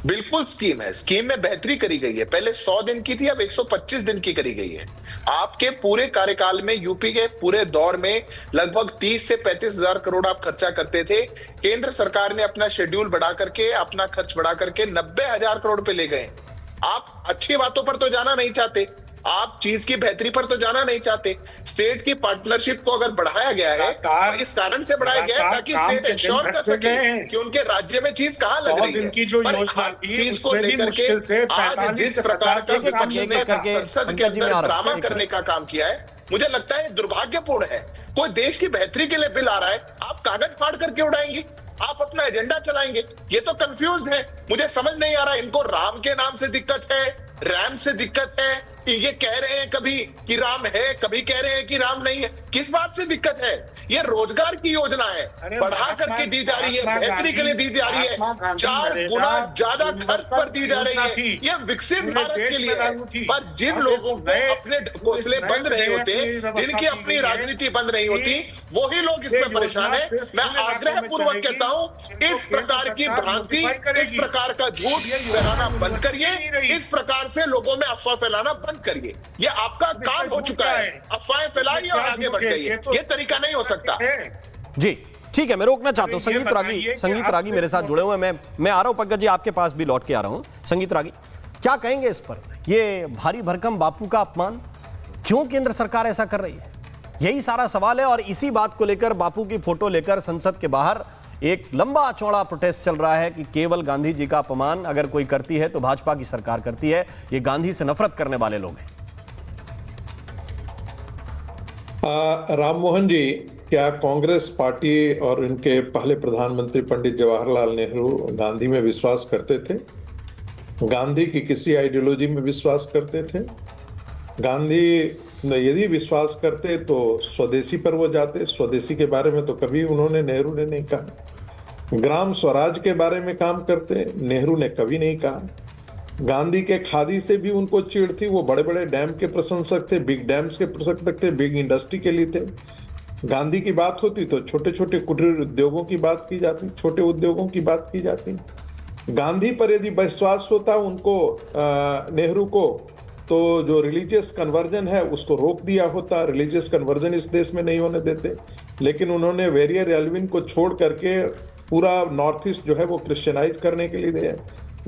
बिल्कुल स्कीम है, स्कीम में बेहतरी करी गई है। पहले 100 दिन की थी, अब 125 दिन की करी गई है। आपके पूरे कार्यकाल में, यूपी के पूरे दौर में लगभग 30 से 35 हजार करोड़ आप खर्चा करते थे। केंद्र सरकार ने अपना शेड्यूल बढ़ा करके, अपना खर्च बढ़ा करके 90,000 करोड़ पे ले गए। आप अच्छी बातों पर तो जाना नहीं चाहते, आप चीज की बेहतरी पर तो जाना नहीं चाहते। स्टेट की पार्टनरशिप को अगर बढ़ाया गया है तो इस कारण से बढ़ाया गया है ताकि स्टेट इंश्योर कर सके कि उनके राज्य में चीज कहां लग रही है। की जो योजना थी, चीज को लेकर के आज जिस प्रकार का संसद के अंदर ड्रामा करने का काम किया है, मुझे लगता है दुर्भाग्यपूर्ण है। कोई देश की बेहतरी के लिए बिल आ रहा है, आप कागज फाड़ करके उड़ाएंगे, आप अपना एजेंडा चलाएंगे। ये तो कंफ्यूज है, मुझे समझ नहीं आ रहा, इनको राम के नाम से दिक्कत है, रैम से दिक्कत है, ये कह रहे हैं कभी कि राम है, कभी कह रहे हैं कि राम नहीं है। किस बात से दिक्कत है? ये रोजगार की योजना है, बढ़ा करके दी जा रही है, बेहतरी के लिए दी जा रही है, 4 गुना ज्यादा खर्च पर दी जा रही है। ये विकसित भारत के लिए है। पर जिन लोगों को अपने घोंसले बंद नहीं होते, जिनकी अपनी राजनीति बंद नहीं होती, वही लोग इसमें परेशान है। मैं आग्रह पूर्वक कहता हूं, इस प्रकार की भ्रांति, इस प्रकार का झूठ फैलाना बंद करिए, इस प्रकार से लोगों में अफवाह फैलाना बंद करिए। ये आपका काम हो चुका है, अफवाहें फैलाइए और आगे बढ़ जाइए। ये तरीका नहीं हो सकता। जी ठीक है, मैं रोकना चाहता हूं। संगीत रागी मेरे साथ जुड़े हुए हैं। मैं आ रहा हूं पंकज जी, आपके पास भी लौट के आ रहा हूं। संगीत रागी, क्या कहेंगे इस पर? ये भारी भरकम बापू का अपमान, क्यों केंद्र सरकार ऐसा कर रही है? यही सारा सवाल है। और इसी बात को लेकर बापू की फोटो लेकर संसद के बाहर एक लंबा चौड़ा प्रोटेस्ट चल रहा है कि केवल गांधी जी का अपमान अगर कोई करती है तो भाजपा की सरकार करती है। ये गांधी से नफरत करने वाले लोग हैं। राम मोहन जी, क्या कांग्रेस पार्टी और इनके पहले प्रधानमंत्री पंडित जवाहरलाल नेहरू गांधी में विश्वास करते थे? गांधी की किसी आइडियोलॉजी में विश्वास करते थे? गांधी यदि विश्वास करते तो स्वदेशी पर वो जाते। स्वदेशी के बारे में तो कभी उन्होंने, नेहरू ने नहीं कहा। ग्राम स्वराज के बारे में काम करते, नेहरू ने कभी नहीं कहा। गांधी के खादी से भी उनको चिढ़ थी। वो बड़े बड़े डैम के प्रशंसक थे, बिग डैम्स के प्रशंसक थे, बिग इंडस्ट्री के लिए थे। गांधी की बात होती तो छोटे छोटे कुटीर उद्योगों की बात की जाती, छोटे उद्योगों की बात की जाती। गांधी पर यदि विश्वास होता उनको, नेहरू को, तो जो रिलीजियस कन्वर्जन है उसको रोक दिया होता। रिलीजियस कन्वर्जन इस देश में नहीं होने देते, लेकिन उन्होंने वेरियर एल्विन को छोड़ करके पूरा नॉर्थ ईस्ट जो है वो क्रिश्चियनाइज करने के लिए दिया।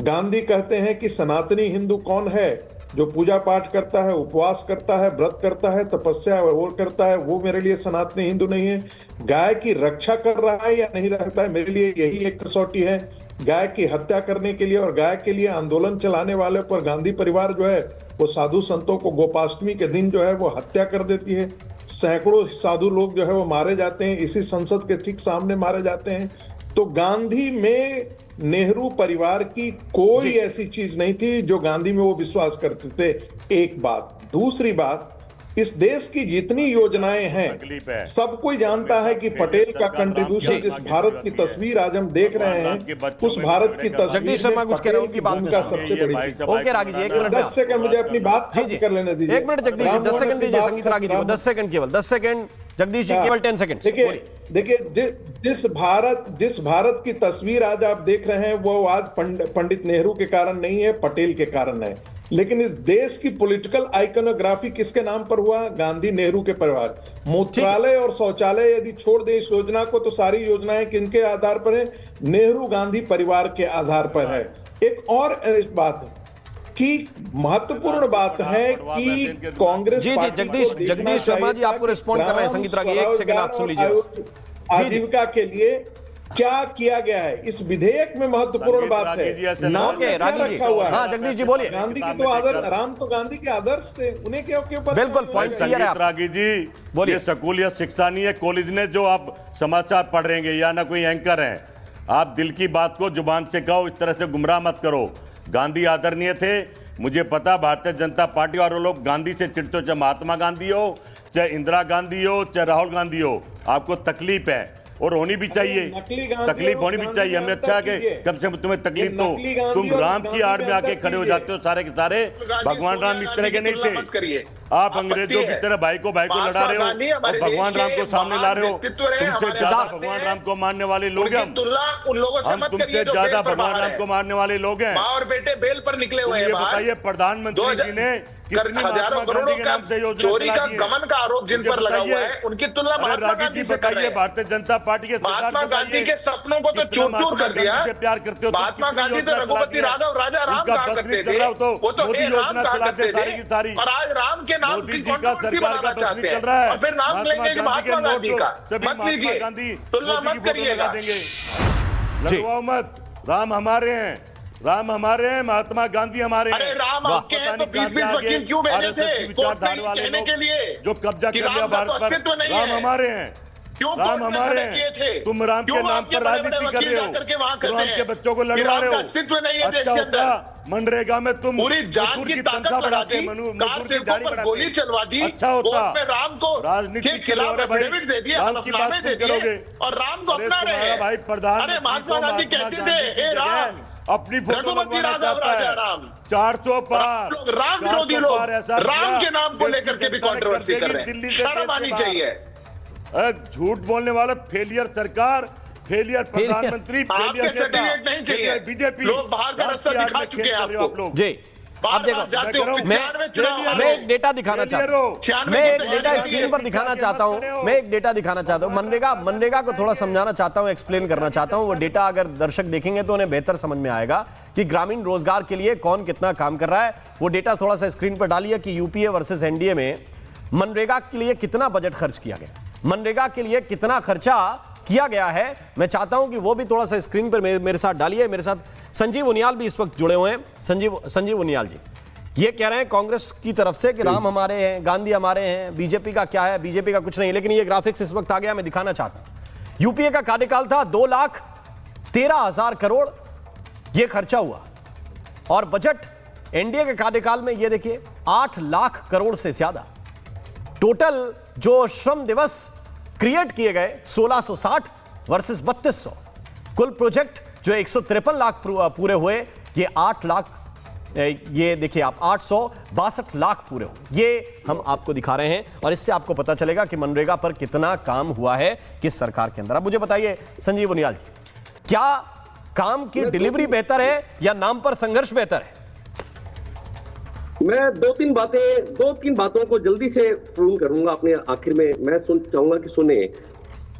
गांधी कहते हैं कि सनातनी हिंदू कौन है? जो पूजा पाठ करता है, उपवास करता है, व्रत करता है, तपस्या और करता है, वो मेरे लिए सनातनी हिंदू नहीं है। गाय की रक्षा कर रहा है या नहीं रहता है, मेरे लिए यही एक कसौटी है। गाय की हत्या करने के लिए और गाय के लिए आंदोलन चलाने वाले पर गांधी परिवार जो है वो साधु संतों को गोपाष्टमी के दिन जो है वो हत्या कर देती है। सैकड़ों साधु लोग जो है वो मारे जाते हैं, इसी संसद के ठीक सामने मारे जाते हैं। तो गांधी में नेहरू परिवार की कोई ऐसी चीज नहीं थी जो गांधी में वो विश्वास करते थे। एक बात। दूसरी बात, इस देश की जितनी योजनाएं हैं सब कोई जानता है कि पटेल का कंट्रीब्यूशन, जिस भारत की तस्वीर आज हम देख रहे हैं, उस भारत की तस्वीर में पटेल की भूमिका सबसे बड़ी। ओके रागी जी, 10 सेकंड मुझे अपनी बात कर लेने दीजिए। 1 मिनट जगदीश जी, 10 सेकंड दीजिए संगीत रागी जी को, 10 सेकंड केवल, 10 सेकंड जगदीश जी, केवल 10 सेकंड। देखिए जिस भारत की तस्वीर आज आप देख रहे हैं वो आज पंडित नेहरू के कारण नहीं है, पटेल के कारण है। लेकिन इस देश की पॉलिटिकल आइकनोग्राफी किसके नाम पर हुआ? गांधी नेहरू के परिवार। मूत्रालय और शौचालय यदि छोड़ दें इस योजना को तो सारी योजनाएं किनके आधार पर है? नेहरू गांधी परिवार के आधार पर है। एक और बात है कि महत्वपूर्ण बात है कि कांग्रेस जगदीश शर्मा जी आपको रिस्पॉन्ड करना है। संगीत रागी 1 सेकंड आप सुन लीजिए। आजीविका के लिए क्या किया गया है इस विधेयक में महत्वपूर्ण बात है। नाम रखा हुआ है। हाँ जगदीश जी बोलिए। गांधी की तो आदर्श, राम तो गांधी के आदर्श थे, उन्हें क्यों बिल्कुल पॉइंट क्लियर है। रागी जी ये स्कूल शिक्षा नहीं है, कॉलेज ने जो आप समाचार पढ़ रहे हैं या ना कोई एंकर हैं। आप दिल की बात को जुबान से कहो, इस तरह से गुमराह मत करो। गांधी आदरणीय थे, मुझे पता भारतीय जनता पार्टी वाले लोग गांधी से चिढ़ते हो, चाहे महात्मा गांधी हो, चाहे इंदिरा गांधी हो, चाहे राहुल गांधी हो, आपको तकलीफ है और होनी भी चाहिए, तकलीफ होनी भी चाहिए। हमें अच्छा है कि कम से कम तुम्हें तकलीफ तो, तुम राम की आड़ में आके खड़े हो जाते हो सारे के सारे। भगवान राम इस तरह के नहीं थे। आप अंग्रेजों की तरह भाई को लड़ा रहे हो और भगवान राम को सामने ला रहे हो। तुमसे ज्यादा भगवान राम को मानने वाले लोग हैं, हम तुमसे ज्यादा भगवान राम को मानने वाले लोग हैं। और बेटे बेल पर निकले हुए हैं। बताइए प्रधानमंत्री जी ने हजारों करोड़ों का चोरी का गमन का आरोप जिन पर लगा हुआ है, उनकी तुलना महात्मा गांधी से कर रहे हैं। भारतीय जनता पार्टी के महात्मा गांधी के सपनों को तो चूर चूर कर दिया। प्यार करते हो महात्मा गांधी तो रघुपति राघव राजा राम कहा करते थे, वो तो हे राम कहा करते थे। और आज राम के नाम की कंट्रोवर्सी बनाना चाहते हैं और फिर नाम लेंगे कि महात्मा गांधी का। मत लीजिए, तुलना मत करिएगा। मत, राम हमारे हैं, राम हमारे हैं, महात्मा गांधी हमारे हैं। अरे राम आपके हैं तो 20-20 वकील क्यों भेजे थे कोर्ट में कहने के लिए जो कब्जा कर लिया भारत पर? राम हमारे हैं, क्यों राम कोर्ट में हमारे खड़े हैं। किए थे? तुम राम के क्यों नाम आपके पर बड़े-बड़े राजनीति कर वकील रहे हो, जाकर के वहां तुम कहते राम के हैं बच्चों को कि लड़वा राम रहे का हो। अस्तित्व नहीं है देश अच्छा के अंदर। होता मनरेगा में तुम पूरी जान मजदूर की तनख्वाह ताकत लगा बढ़ाते, दी, मजदूर कार की सेवकों दाढ़ी पर बढ़ाते। गोली चलवा दी, अच्छा होता कोर्ट में राम को राजनीति के खिलाफ एफिडेविट दे दिया, हलफनामे दे दिए और राम को अपना रहे हैं। भाई प्रधान अरे महात्मा गांधी कहते थे, हे राम, अपनी फोटो रघुपति लगवाना राघव चाहता राजा है। राम 400 पार लोग राम विरोधी 400 लोग पार ऐसा राम किया, के नाम को देश लेकर की के भी जनता ने कंट्रोवर्सी कर कर देगी रहे दिल्ली हैं। से शर्म आनी चाहिए। झूठ बोलने वाले फेलियर सरकार, फेलियर प्रधानमंत्री, आपके फेलियर सर्टिफिकेट नहीं चाहिए। बीजेपी लोग बाहर का रास्ता दिखा चुके हैं आपको। जी अब देखो मैं एक डेटा दिखाना चाहता हूं, मैं एक डेटा स्क्रीन पर दिखाना चाहता हूं, मैं एक डेटा दिखाना चाहता हूं, मनरेगा को थोड़ा समझाना चाहता हूं, एक्सप्लेन करना चाहता हूं। वो डेटा अगर दर्शक देखेंगे तो उन्हें बेहतर समझ में आएगा कि ग्रामीण रोजगार के लिए कौन कितना काम कर रहा है। वो डेटा थोड़ा सा स्क्रीन पर डालिए कि यूपीए वर्सेस एनडीए में मनरेगा के लिए कितना बजट खर्च किया गया, मनरेगा के लिए कितना खर्चा किया गया है। मैं चाहता हूं कि वो भी थोड़ा सा स्क्रीन पर मेरे साथ डालिए। मेरे साथ संजीव उनियाल भी इस वक्त जुड़े हुए हैं। संजीव उनियाल जी ये कह रहे हैं कांग्रेस की तरफ से कि राम हमारे हैं, गांधी हमारे हैं, बीजेपी का क्या है, बीजेपी का कुछ नहीं। लेकिन ये ग्राफिक्स इस वक्त आ गया, मैं दिखाना चाहता हूं। यूपीए का कार्यकाल था 2,13,000 करोड़ ये खर्चा हुआ और बजट एनडीए के कार्यकाल में ये देखिए 8 लाख करोड़ से ज्यादा। टोटल जो श्रम दिवस क्रिएट किए गए 1660 वर्सेस 3200। कुल प्रोजेक्ट जो 153 लाख पूरे हुए, ये 8 लाख, ये देखिए आप 862 लाख पूरे हुए। ये हम आपको दिखा रहे हैं और इससे आपको पता चलेगा कि मनरेगा पर कितना काम हुआ है किस सरकार के अंदर। अब मुझे बताइए संजीव उनियाल जी, क्या काम की डिलीवरी बेहतर है या नाम पर संघर्ष बेहतर है? मैं दो तीन बातों को जल्दी से पूर्ण करूंगा अपने आखिर में। मैं चाहूंगा कि सुने।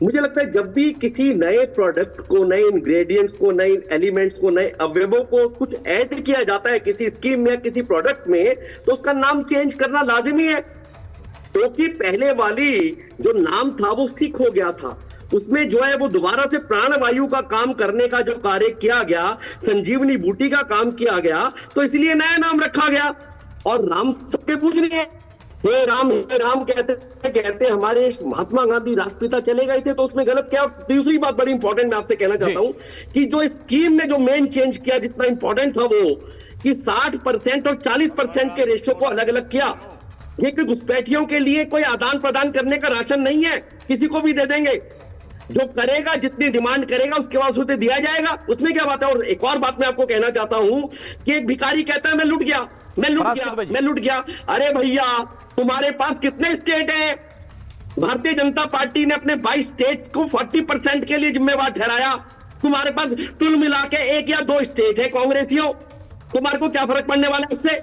मुझे लगता है जब भी किसी नए प्रोडक्ट को, नए इंग्रेडिएंट्स को, नए एलिमेंट्स को, नए अवयवों को कुछ ऐड किया जाता है किसी स्कीम में, किसी प्रोडक्ट में, तो उसका नाम चेंज करना लाजिमी है। क्योंकि पहले वाली जो नाम था वो ठीक हो गया था, उसमें जो है वो दोबारा से प्राणवायु का काम करने का जो कार्य किया गया, संजीवनी बूटी का काम किया गया, तो इसलिए नया नाम रखा गया। और राम सबके पूजनीय है, हे राम कहते हमारे महात्मा गांधी राष्ट्रपिता चले गए थे, तो उसमें गलत क्या? दूसरी बात बड़ी इंपॉर्टेंट मैं आपसे कहना चाहता हूं कि जो स्कीम में जो मेन चेंज किया, जितना इंपॉर्टेंट था वो कि 60% और 40% के रेशो को अलग अलग किया। ये कोई घुसपैठियों के लिए कोई आदान प्रदान करने का राशन नहीं है, किसी को भी दे देंगे। जो करेगा, जितनी डिमांड करेगा उसके बाद उसे दिया जाएगा, उसमें क्या बात है। और एक और बात मैं आपको कहना चाहता हूं कि एक भिखारी कहता है मैं लुट गया। अरे भैया, तुम्हारे पास कितने स्टेट है? भारतीय जनता पार्टी ने अपने 22 स्टेट्स को 40% के लिए जिम्मेवार ठहराया। तुम्हारे पास कुल मिला के 1 या 2 स्टेट है कांग्रेसियों, तुम्हारे को क्या फर्क पड़ने वाला है उससे?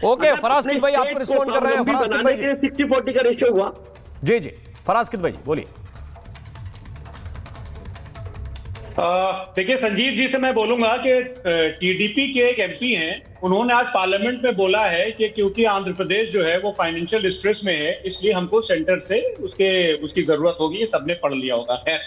ओके, फराज भाई आप रिस्पॉन्ड कर रहे हैं। बनाने के लिए 60-40 का रेशियो हुआ। जी फराज भाई बोलिए। देखिए संजीव जी से मैं बोलूंगा कि टीडीपी के एक एमपी हैं, उन्होंने आज पार्लियामेंट में बोला है कि क्योंकि आंध्र प्रदेश जो है वो फाइनेंशियल डिस्ट्रेस में है, इसलिए हमको सेंटर से उसकी जरूरत होगी। ये सबने पढ़ लिया होगा। है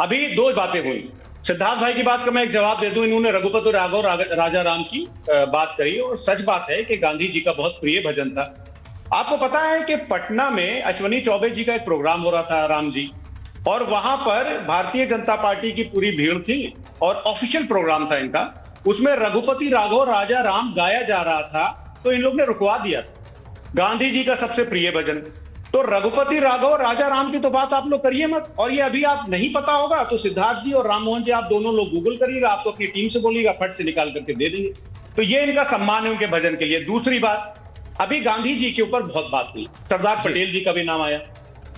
अभी 2 बातें हुई। सिद्धार्थ भाई की बात का मैं एक जवाब दे दूं। इन्होंने रघुपति राघव राजा राम की बात करी और सच बात है कि गांधी जी का बहुत प्रिय भजन था। आपको पता है कि पटना में अश्विनी चौबे जी का एक प्रोग्राम हो रहा था, राम जी, और वहां पर भारतीय जनता पार्टी की पूरी भीड़ थी और ऑफिशियल प्रोग्राम था इनका। उसमें रघुपति राघव राजा राम गाया जा रहा था, तो इन लोग ने रुकवा दिया था। गांधी जी का सबसे प्रिय भजन, तो रघुपति राघव राजा राम की तो बात आप लोग करिए मत। और ये अभी आप नहीं पता होगा तो सिद्धार्थ जी और राम मोहन जी आप दोनों लोग गूगल करिएगा, आपको अपनी टीम से बोलिएगा, फट से निकाल करके दे देंगे। तो ये इनका सम्मान है उनके भजन के लिए। दूसरी बात, अभी गांधी जी के ऊपर बहुत बात हुई, सरदार पटेल जी का भी नाम आया।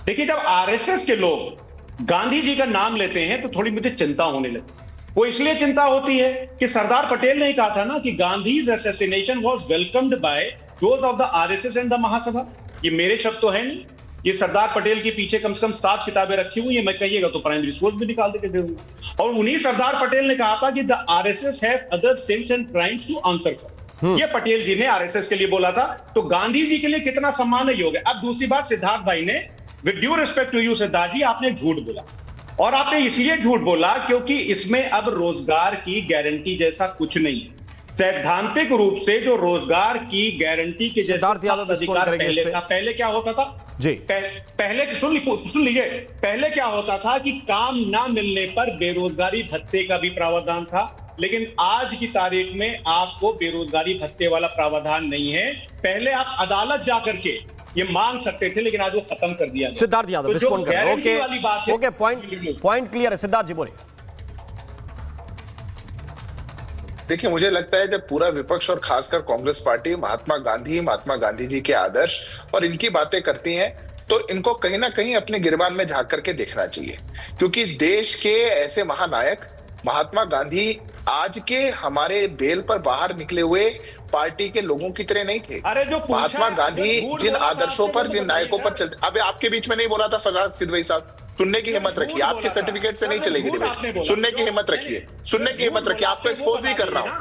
देखिए, जब आरएसएस के लोग गांधी जी का नाम लेते हैं तो थोड़ी मुझे चिंता होने लगी। वो इसलिए चिंता होती है कि सरदार पटेल ने कहा था ना कि Gandhi's assassination was welcomed by those of the RSS and the Mahasabha. ये मेरे शब्द तो है नहीं, ये सरदार पटेल के पीछे कम से कम 7 किताबें रखी हुई है। मैं कहिएगा तो प्राइमरी सोर्स भी निकाल के दे दूंगा। और उन्हीं सरदार पटेल ने कहा था कि the RSS have other sins and crimes to answer for. ये पटेल जी ने आरएसएस के लिए बोला था। तो गांधी जी के लिए कितना सम्मान है योग है। अब दूसरी बात, सिद्धार्थ भाई ने, with due respect to you Siddharth ji, आपने झूठ बोला। और आपने इसलिए झूठ बोला क्योंकि इसमें अब रोजगार की गारंटी जैसा कुछ नहीं है। सैद्धांतिक रूप से जो रोजगार की गारंटी के जैसा अधिकार पहले था, पहले क्या होता था? जी पहले सुन लीजिए, पहले क्या होता था कि काम ना मिलने पर बेरोजगारी भत्ते का भी प्रावधान था, लेकिन आज की तारीख में आपको बेरोजगारी भत्ते वाला प्रावधान नहीं है। पहले आप अदालत जाकर के ये मांग सकते थे, लेकिन आज वो खत्म कर दिया गया। सिद्धार्थ यादव तो जो रिस्पॉन्ड कर रहे हैं। गारंटी वाली बात है, ओके, पॉइंट क्लियर है। सिद्धार्थ जी बोलिए। देखिए, मुझे लगता है जब पूरा विपक्ष और खासकर कांग्रेस पार्टी महात्मा गांधी जी के आदर्श और इनकी बातें करती हैं, तो इनको कहीं ना कहीं अपने गिरबान में झांक करके देखना चाहिए, क्योंकि देश के ऐसे महानायक महात्मा गांधी आज के हमारे बेल पर बाहर निकले हुए पार्टी के लोगों की तरह नहीं थे। अरे जो महात्मा गांधी जिन आदर्शों पर, जिन नायकों पर चलते, अबे आपके बीच में नहीं बोला था फरहाद सिद्दीकी साहब, सुनने की हिम्मत रखिए, आपके सर्टिफिकेट से नहीं चलेगी डिबेट, सुनने की हिम्मत रखिए, सुनने की हिम्मत रखिए, आपको एक्सपोज ही कर रहा हूँ,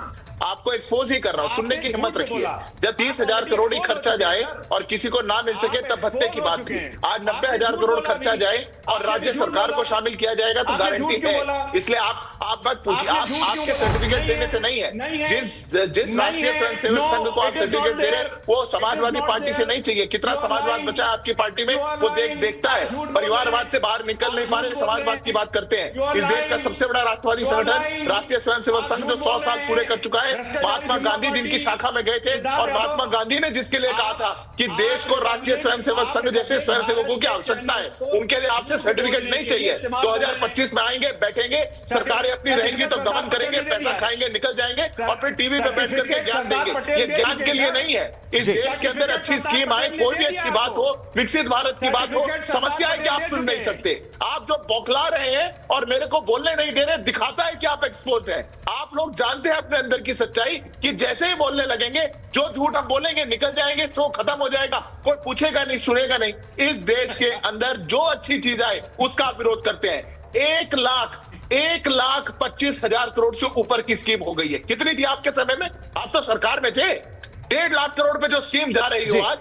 आपको एक्सपोज ही कर रहा हूं, सुनने की हिम्मत रखिए। जब 30,000 करोड़ ही खर्चा जाए और किसी को ना मिल सके तब भत्ते की बात थी। आज 90,000 करोड़ खर्चा जाए और राज्य सरकार को शामिल किया जाएगा तो गारंटी है। इसलिए आप मत पूछिए, आपके सर्टिफिकेट देने से नहीं है। जिस राष्ट्रीय स्वयंसेवक संघ को आप सर्टिफिकेट दे रहे हैं वो समाजवादी पार्टी से नहीं चाहिए। कितना समाजवाद बचा है आपकी पार्टी में वो देखता है। परिवारवाद से बाहर निकल नहीं पा रहे, समाजवाद की बात करते हैं। इस देश का सबसे बड़ा राष्ट्रवादी संगठन राष्ट्रीय स्वयंसेवक संघ जो 100 साल पूरे कर चुका है, महात्मा गांधी जिनकी शाखा में गए थे और महात्मा गांधी ने जिसके लिए कहा था कि देश को राष्ट्रीय स्वयंसेवक संघ जैसे स्वयंसेवकों की आवश्यकता है, उनके लिए आपसे सर्टिफिकेट नहीं चाहिए। 2025 में आएंगे, बैठेंगे, सरकारें अपनी रहेंगी तो दमन करेंगे, पैसा खाएंगे, निकल जाएंगे और फिर टीवी पे बैठ करके ज्ञान देंगे। ये ज्ञान के लिए नहीं है। इस देश के अंदर अच्छी स्कीम आए, कोई भी अच्छी बात हो, विकसित भारत की बात हो, समस्या है कि आप सुन नहीं सकते। आप जो बौखला रहे हैं और मेरे को बोलने नहीं दे रहे, दिखाता है कि आप एक्सपोज हैं। आप लोग जानते हैं अपने अंदर की सच्चाई कि जैसे ही बोलने लगेंगे, जो झूठ हम बोलेंगे निकल जाएंगे, शो खत्म हो जाएगा, कोई पूछेगा नहीं, सुनेगा नहीं। इस देश के अंदर जो अच्छी चीज आए उसका आप विरोध करते हैं। 1,25,000 करोड़ से ऊपर की स्कीम हो गई है। कितनी थी आपके समय में? आप तो सरकार में थे। 1.5 लाख करोड़ पे जो स्कीम जा रही हो आज,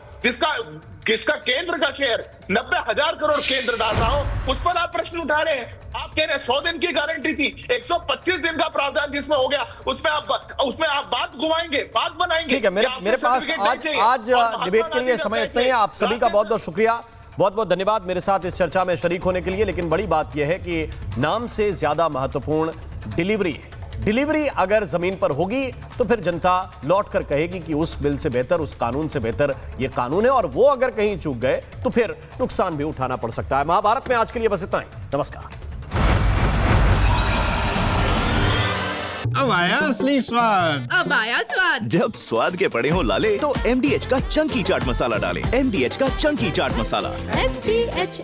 जिसका केंद्र का शेयर 90,000 करोड़ केंद्र डाल रहा हो, उस पर आप प्रश्न उठा रहे हैं। आप कह रहे हैं 100 दिन की गारंटी थी, 125 दिन का प्रावधान जिसमें हो गया, उसमें आप बात घुमाएंगे, बात बनाएंगे। ठीक है, मेरे पास आज डिबेट के लिए समय इतना ही है। आप सभी का बहुत बहुत शुक्रिया, बहुत बहुत धन्यवाद मेरे साथ इस चर्चा में शरीक होने के लिए। लेकिन बड़ी बात यह है कि नाम से ज्यादा महत्वपूर्ण डिलीवरी है। डिलीवरी अगर जमीन पर होगी तो फिर जनता लौट कर कहेगी कि उस बिल से बेहतर, उस कानून से बेहतर ये कानून है, और वो अगर कहीं चूक गए तो फिर नुकसान भी उठाना पड़ सकता है। महाभारत में आज के लिए बस इतना ही। नमस्कार। अब आया असली स्वाद। अब आया स्वाद। जब स्वाद के पड़े हो लाले तो MDH का चंकी चाट मसाला डालें। MDH का चंकी चाट मसाला। MDH